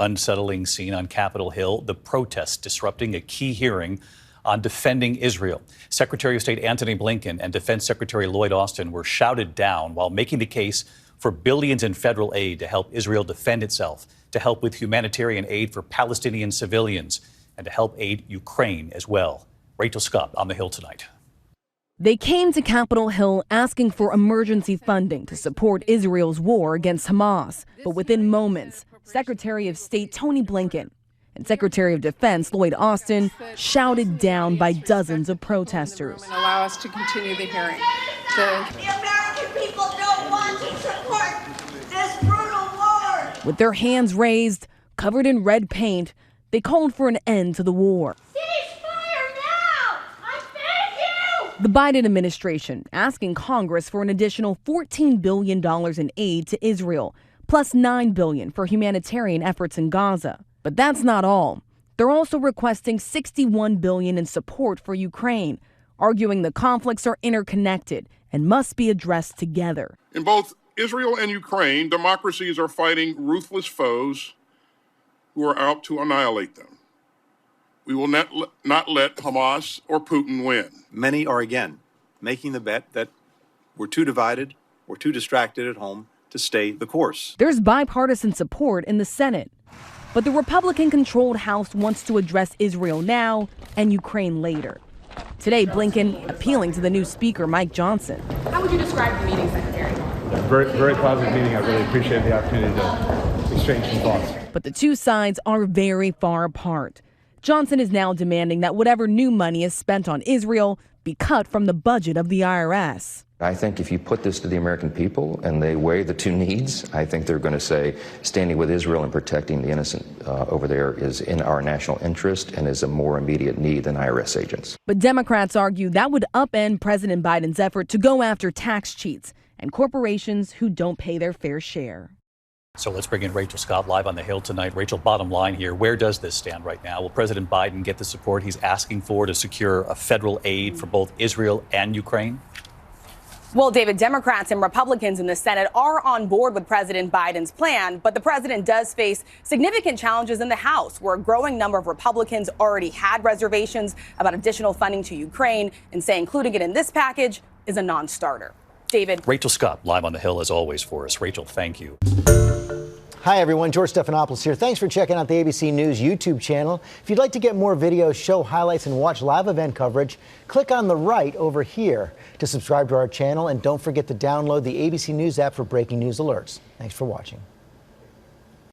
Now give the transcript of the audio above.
Unsettling scene on Capitol Hill, the protests disrupting a key hearing on defending Israel. Secretary of State Antony Blinken and Defense Secretary Lloyd were shouted down while making the case for billions in federal aid to help Israel defend itself, to help with humanitarian aid for Palestinian civilians, and to help aid Ukraine as well. Rachel Scott on the Hill tonight. They came to Capitol Hill asking for emergency funding to support Israel's war against Hamas. But within moments, Secretary of State Tony Blinken and Secretary of Defense Lloyd shouted down by dozens of protesters. Allow us to continue the hearing. The American people don't want to support this brutal war. With their hands raised, covered in red paint, they called for an end to the war. Ceasefire now! I beg you! The Biden administration asking Congress for an additional $14 billion in aid to Israel, plus $9 billion for humanitarian efforts in Gaza. But that's not all. They're also requesting $61 billion in support for Ukraine, arguing the conflicts are interconnected and must be addressed together. In both Israel and Ukraine, democracies are fighting ruthless foes who are out to annihilate them. We will not let Hamas or Putin win. Many are again making the bet that we're too divided, we're too distracted at home to stay the course. There's bipartisan support in the Senate, but the Republican-controlled House wants to address Israel now and Ukraine later. Today, Blinken appealing to the new Speaker, Mike Johnson. How would you describe the meeting, Secretary? Very, very positive meeting. I really appreciate the opportunity to exchange some thoughts. But the two sides are very far apart. Johnson is now demanding that whatever new money is spent on Israel be cut from the budget of the IRS. I think if you put this to the American people and they weigh the two needs, I think they're going to say standing with Israel and protecting the innocent over there is in our national interest and is a more immediate need than IRS agents. But Democrats argue that would upend President Biden's effort to go after tax cheats and corporations who don't pay their fair share. So let's bring in Rachel Scott live on the Hill tonight. Rachel, bottom line here, where does this stand right now? Will President Biden get the support he's asking for to secure a federal aid for both Israel and Ukraine? Well, David, Democrats and Republicans in the Senate are on board with President Biden's plan, but the president does face significant challenges in the House, where a growing number of Republicans already had reservations about additional funding to Ukraine and say including it in this package is a non-starter. David. Rachel Scott live on the Hill as always for us. Rachel, thank you. Hi, everyone. George Stephanopoulos here. Thanks for checking out the ABC News YouTube channel. If you'd like to get more videos, show highlights, and watch live event coverage, click on the right over here to subscribe to our channel. And don't forget to download the ABC News app for breaking news alerts. Thanks for watching.